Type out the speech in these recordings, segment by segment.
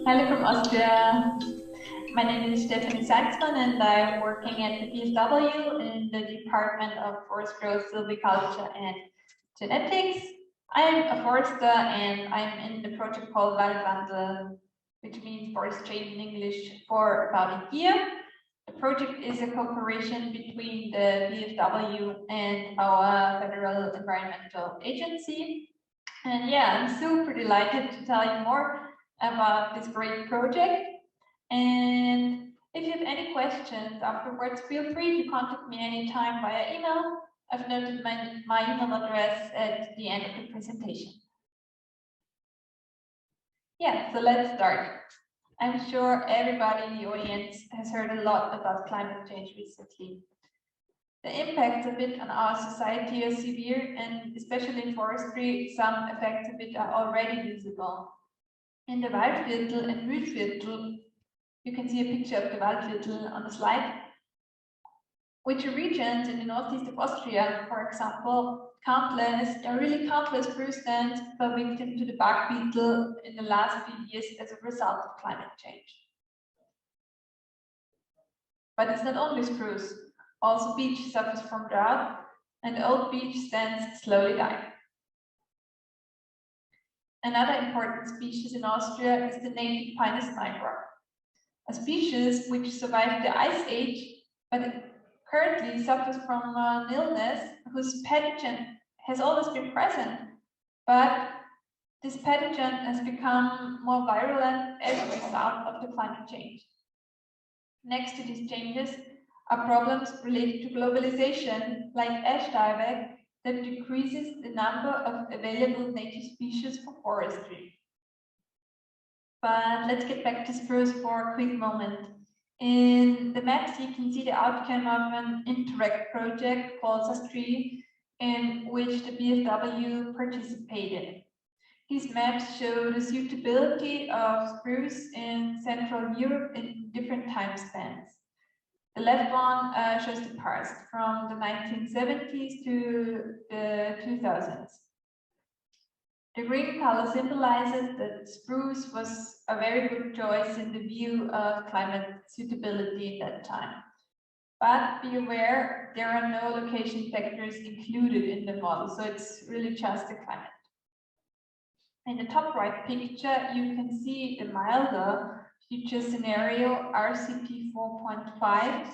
Hello from Austria. My name is Stephanie Salzmann and I'm working at the BSW in the Department of Forest Growth, Silviculture and Genetics. I'm a forester and I'm in the project called Waldwandel, which means forestry in English, for about a year. The project is a cooperation between the BSW and our Federal Environmental Agency. And yeah, I'm super delighted to tell you more about this great project. And if you have any questions afterwards, feel free to contact me anytime via email. I've noted my email address at the end of the presentation. Yeah, so let's start. I'm sure everybody in the audience has heard a lot about climate change recently. The impacts of it on our society are severe, and especially in forestry, some effects of it are already visible. In the Waldviertel and Mühlviertel, you can see a picture of the Waldviertel on the slide, which are regions in the northeast of Austria, for example, countless spruce stands fell victim to the bark beetle in the last few years as a result of climate change. But it's not only spruce. Also, beech suffers from drought, and old beech stands slowly die. Another important species in Austria is the native Pinus nigra, a species which survived the Ice Age, but currently suffers from an illness whose pathogen has always been present, but this pathogen has become more virulent as a result of the climate change. Next to these changes are problems related to globalization, like ash dieback, that decreases the number of available native species for forestry. But let's get back to spruce for a quick moment. In the maps, you can see the outcome of an Interact project called ALPTREES, in which the BSW participated. These maps show the suitability of spruce in Central Europe in different time spans. The left one shows the past, from the 1970s to the 2000s. The green color symbolizes that spruce was a very good choice in the view of climate suitability at that time. But be aware, there are no location factors included in the model, so it's really just the climate. In the top right picture, you can see the milder future scenario, RCP 4.5,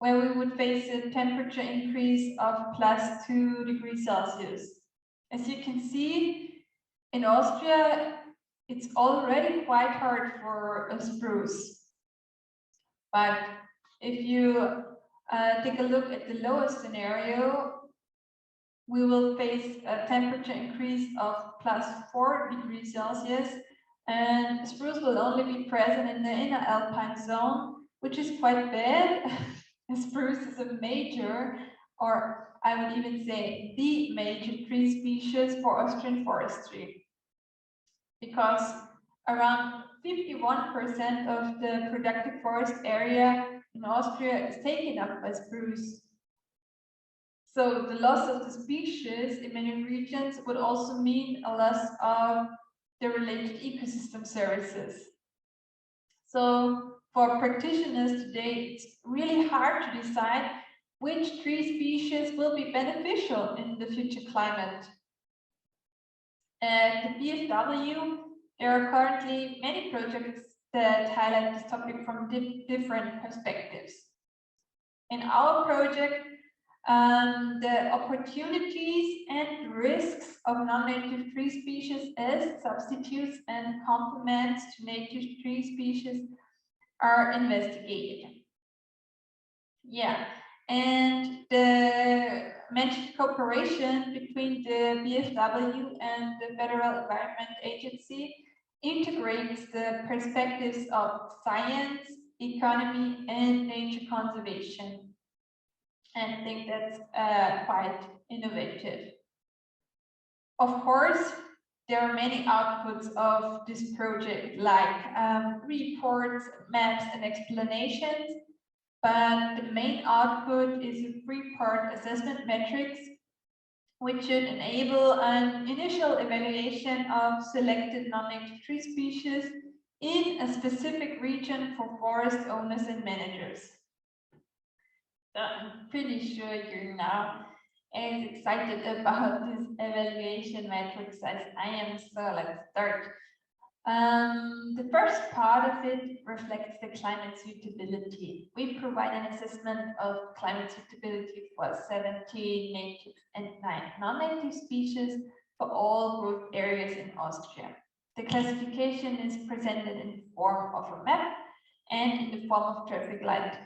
where we would face a temperature increase of +2 degrees Celsius. As you can see, in Austria, it's already quite hard for a spruce. But if you take a look at the lowest scenario, we will face a temperature increase of +4 degrees Celsius, and spruce will only be present in the inner alpine zone, which is quite bad. Spruce is a major, or I would even say the major tree species for Austrian forestry, because around 51% of the productive forest area in Austria is taken up by spruce. So the loss of the species in many regions would also mean a loss of the related ecosystem services. So for practitioners today, it's really hard to decide which tree species will be beneficial in the future climate. At the BSW, there are currently many projects that highlight this topic from different perspectives. In our project, the opportunities and risks of non-native tree species as substitutes and complements to native tree species are investigated. Yeah, and the mentioned cooperation between the BSW and the Federal Environment Agency integrates the perspectives of science, economy, and nature conservation. And I think that's quite innovative. Of course, there are many outputs of this project, like reports, maps, and explanations, but the main output is a three-part assessment matrix, which should enable an initial evaluation of selected non-native tree species in a specific region for forest owners and managers. So I'm pretty sure you're now as excited about this evaluation matrix as I am, so let's start. The first part of it reflects the climate suitability. We provide an assessment of climate suitability for 17 native and 9 non-native species for all growth areas in Austria. The classification is presented in the form of a map and in the form of traffic light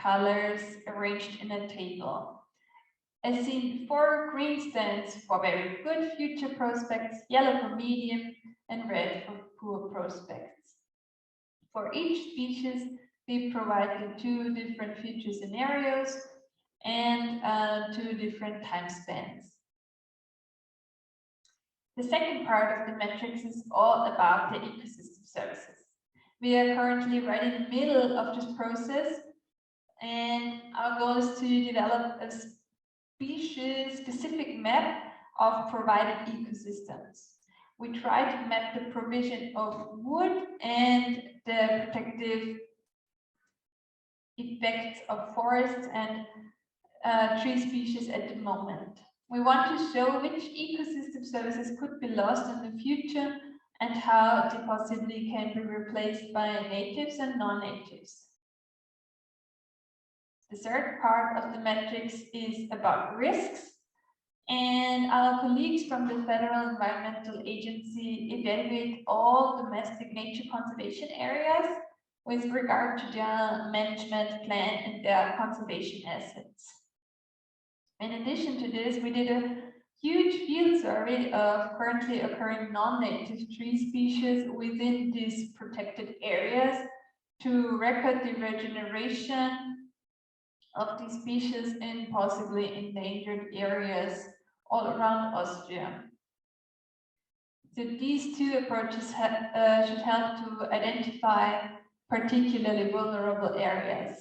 colors arranged in a table. As seen before, green stands for very good future prospects, yellow for medium, and red for poor prospects. For each species, we provided 2 different future scenarios and 2 different time spans. The second part of the matrix is all about the ecosystem services. We are currently right in the middle of this process, and our goal is to develop a species-specific map of provided ecosystems. We try to map the provision of wood and the protective effects of forests and tree species at the moment. We want to show which ecosystem services could be lost in the future and how they possibly can be replaced by natives and non-natives. The third part of the matrix is about risks, and our colleagues from the Federal Environmental Agency evaluate all domestic nature conservation areas with regard to their management plan and their conservation assets. In addition to this, we did a huge field survey of currently occurring non-native tree species within these protected areas to record the regeneration of these species in possibly endangered areas all around Austria. So these 2 approaches should help to identify particularly vulnerable areas.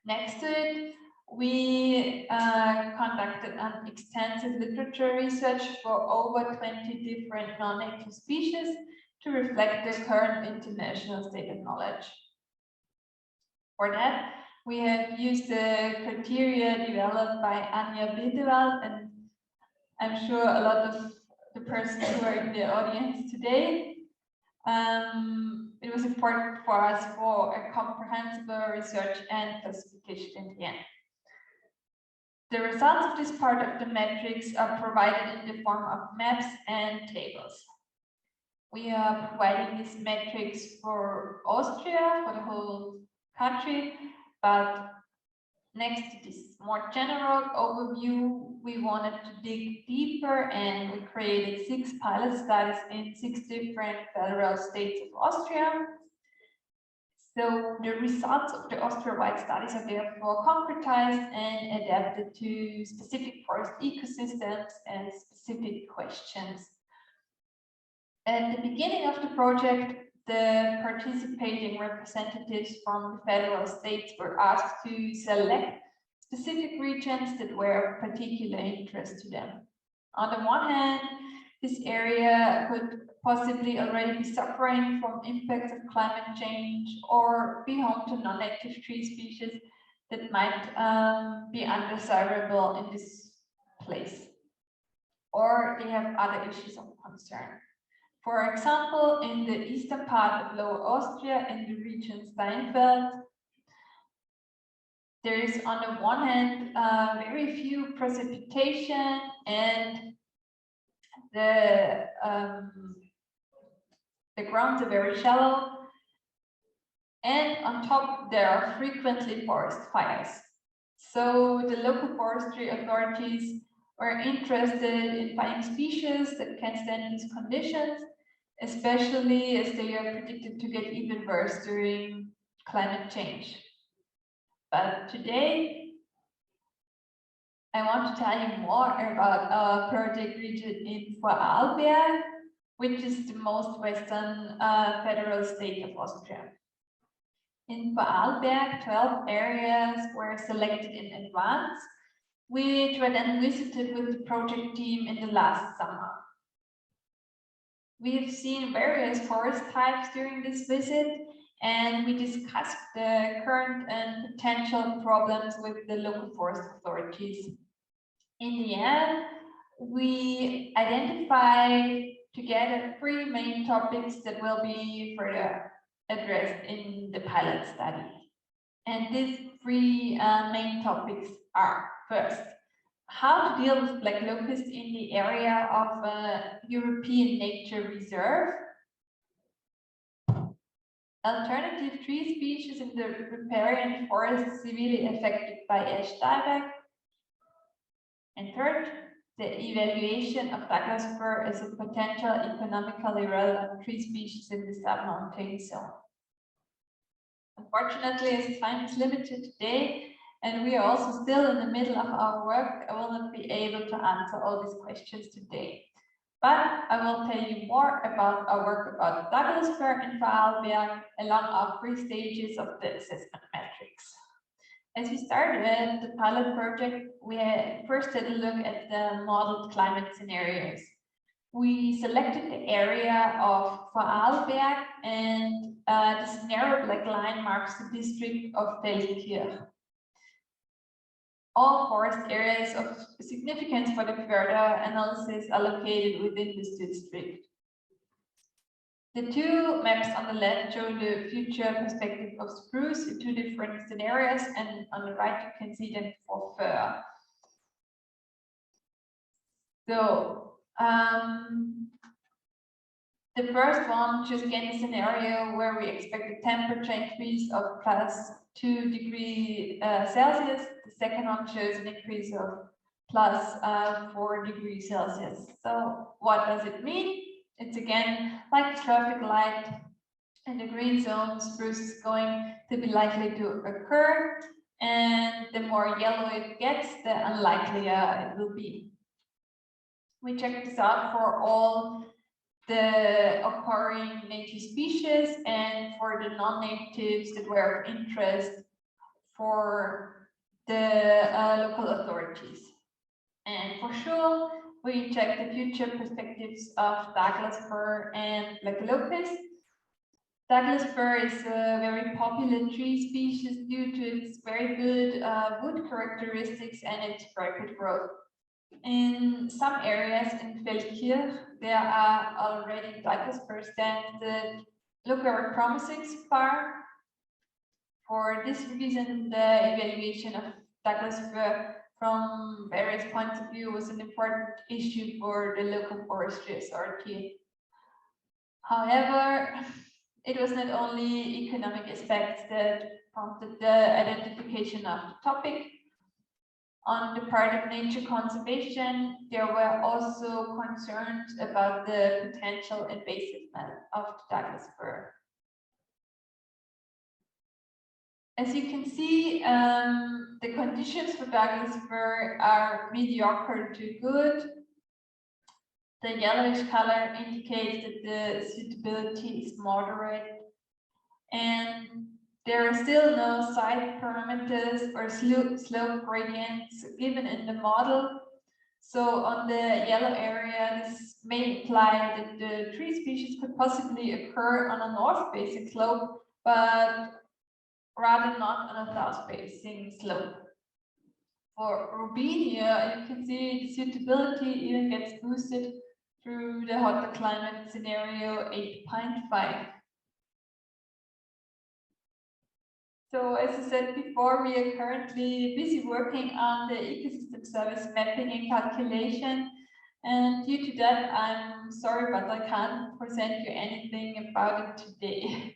Next to it, we conducted an extensive literature research for over 20 different non-native species to reflect the current international state of knowledge. For that, we have used the criteria developed by Anja Bildewald, and I'm sure a lot of the persons who are in the audience today. It was important for us for a comprehensive research and classification in the end. The results of this part of the matrix are provided in the form of maps and tables. We are providing this matrix for Austria, for the whole country, but next to this more general overview, we wanted to dig deeper, and we created 6 pilot studies in 6 different federal states of Austria. So the results of the Austria-wide studies are therefore concretized and adapted to specific forest ecosystems and specific questions. At the beginning of the project, the participating representatives from the federal states were asked to select specific regions that were of particular interest to them. On the one hand, this area could possibly already be suffering from impacts of climate change or be home to non-native tree species that might be undesirable in this place, or they have other issues of concern. For example, in the eastern part of Lower Austria, in the region Steinfeld, there is on the one hand very few precipitation, and the grounds are very shallow, and on top there are frequently forest fires. So the local forestry authorities were interested in finding species that can stand these conditions, especially as they are predicted to get even worse during climate change. But today, I want to tell you more about our project region in Vorarlberg, which is the most western federal state of Austria. In Vorarlberg, 12 areas were selected in advance, which were then visited with the project team in the last summer. We've seen various forest types during this visit, and we discussed the current and potential problems with the local forest authorities. In the end, we identified together 3 main topics that will be further addressed in the pilot study. And these 3 main topics are: first, how to deal with black locust in the area of a European nature reserve, alternative tree species in the riparian forest severely affected by ash dieback, and third, the evaluation of Douglas fir as a potential economically relevant tree species in the submontane zone. Unfortunately, as time is limited today, and we are also still in the middle of our work, I will not be able to answer all these questions today. But I will tell you more about our work about Douglas fir and Vorarlberg along our 3 stages of the assessment matrix. As we started the pilot project, we first had a look at the modeled climate scenarios. We selected the area of Vorarlberg, and this narrow black line marks the district of Feldkirch. All forest areas of significance for the further analysis are located within this district. The 2 maps on the left show the future perspective of spruce in 2 different scenarios, and on the right you can see them for fir. So the first one shows again a scenario where we expect a temperature increase of +2 degrees Celsius. The second one shows an increase of +4 degrees Celsius. So what does it mean? It's again like the traffic light in the green zone. Spruce is going to be likely to occur, and the more yellow it gets, the unlikelier it will be. We checked this out for all the occurring native species and for the non-natives that were of interest for the local authorities. And for sure, we checked the future perspectives of Douglas fir and black locust. Douglas fir is a very popular tree species due to its very good wood characteristics and its rapid growth. In some areas in Feldkirch, there are already Douglas fir stands that look very promising so far. For this reason, the evaluation of Douglas fir from various points of view was an important issue for the local forestry authority. However, it was not only economic aspects that prompted the identification of the topic. On the part of nature conservation, there were also concerns about the potential invasiveness of the Douglas fir. As you can see, the conditions for Douglas fir are mediocre to good. The yellowish color indicates that the suitability is moderate, and there are still no side parameters or slope gradients given in the model. So on the yellow area, this may imply that the tree species could possibly occur on a north-facing slope, but rather not on a south-facing slope. For Rubinia, you can see the suitability even gets boosted through the hotter climate scenario 8.5. So as I said before, we are currently busy working on the ecosystem service mapping and calculation. And due to that, I'm sorry, but I can't present you anything about it today.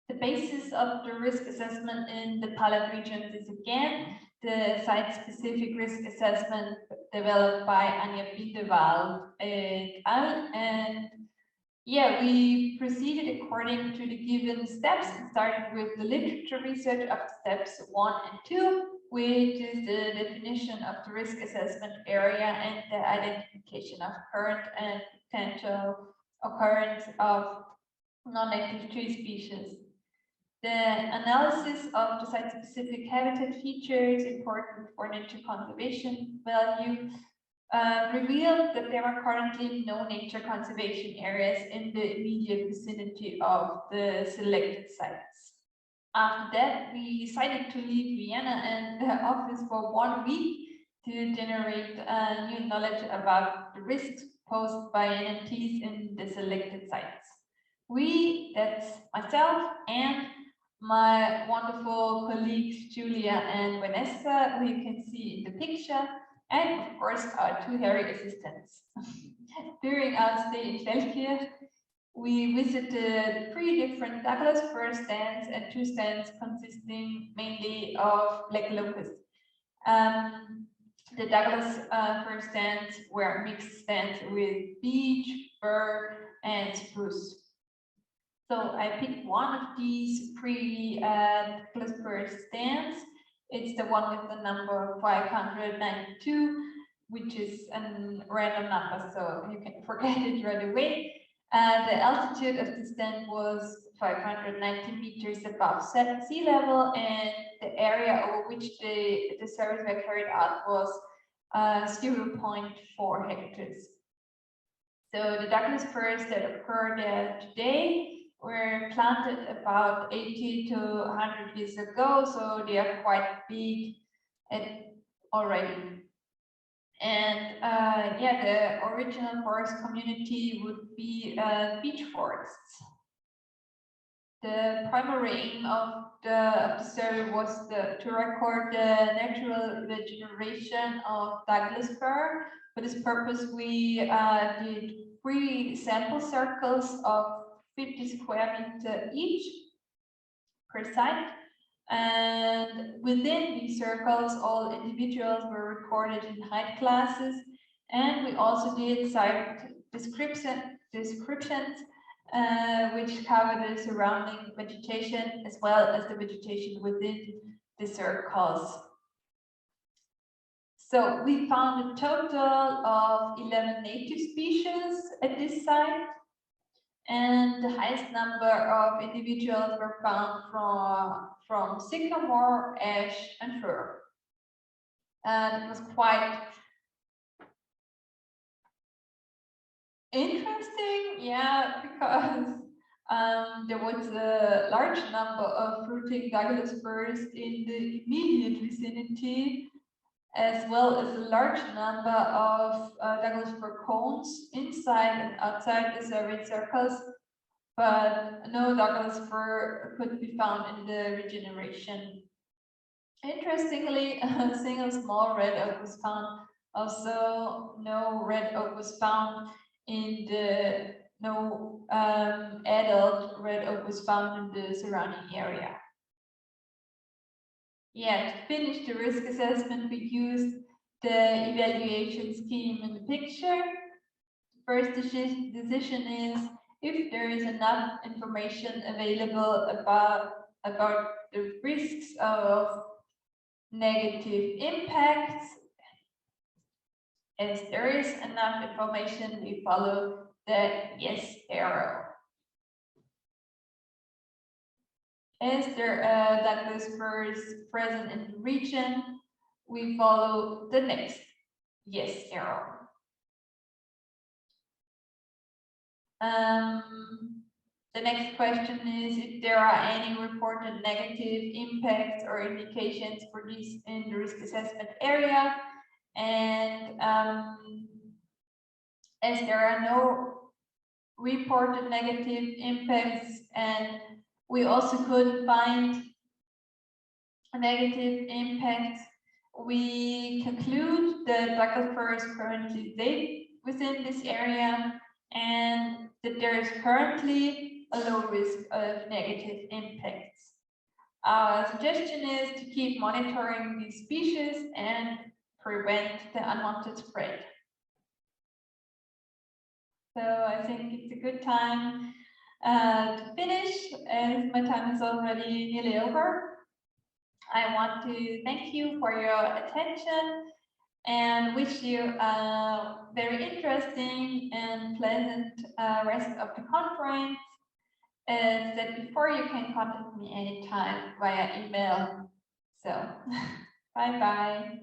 The basis of the risk assessment in the pilot regions is again the site-specific risk assessment developed by Anja Bindewald et al. And yeah, we proceeded according to the given steps and started with the literature research of steps 1 and 2, which is the definition of the risk assessment area and the identification of current and potential occurrence of non-native tree species. The analysis of the site-specific habitat features important for nature conservation value. revealed that there are currently no nature conservation areas in the immediate vicinity of the selected sites. After that, we decided to leave Vienna and the office for 1 week to generate new knowledge about the risks posed by NFTs in the selected sites. We, that's myself and my wonderful colleagues Julia and Vanessa, who you can see in the picture, and of course our 2 hairy assistants. During our stay in Feldkirch, we visited 3 different Douglas fir stands and 2 stands consisting mainly of black locust. The Douglas fir stands were mixed stands with beech, fir, and spruce. So I picked one of these 3 Douglas fir stands. It's the one with the number 592, which is a random number, so you can forget it right away. The altitude of the stand was 590 meters above sea level, and the area over which the surveys were carried out was 0.4 hectares. So the Douglas firs that occur there today were planted about 80 to 100 years ago, so they are quite big already. And yeah, the original forest community would be beech forests. The primary aim of the survey was to record the natural regeneration of Douglas fir. For this purpose, we did 3 sample circles of 50 square meters each per site. And within these circles, all individuals were recorded in height classes, and we also did site descriptions which cover the surrounding vegetation as well as the vegetation within the circles. So we found a total of 11 native species at this site, and the highest number of individuals were found from sycamore, ash, and fir. And it was quite interesting, yeah, because there was a large number of fruiting Douglas firs in the immediate vicinity, as well as a large number of Douglas fir cones inside and outside the surveyed circles, but no Douglas fir could be found in the regeneration. Interestingly, a single small red oak was found. Also, no red oak was found in the adult red oak was found in the surrounding area. Yeah, to finish the risk assessment, we used the evaluation scheme in the picture. First decision is if there is enough information available about the risks of negative impacts. As there is enough information, we follow the yes arrow. Is there Douglas firs present in the region? We follow the next yes arrow. The next question is if there are any reported negative impacts or indications for this in the risk assessment area. And as there are no reported negative impacts, and we also couldn't find negative impacts, we conclude that Douglas fir is currently safe within this area and that there is currently a low risk of negative impacts. Our suggestion is to keep monitoring these species and prevent the unwanted spread. So I think it's a good time to finish, as my time is already nearly over. I want to thank you for your attention and wish you a very interesting and pleasant rest of the conference. As said before, you can contact me anytime via email. So, bye-bye.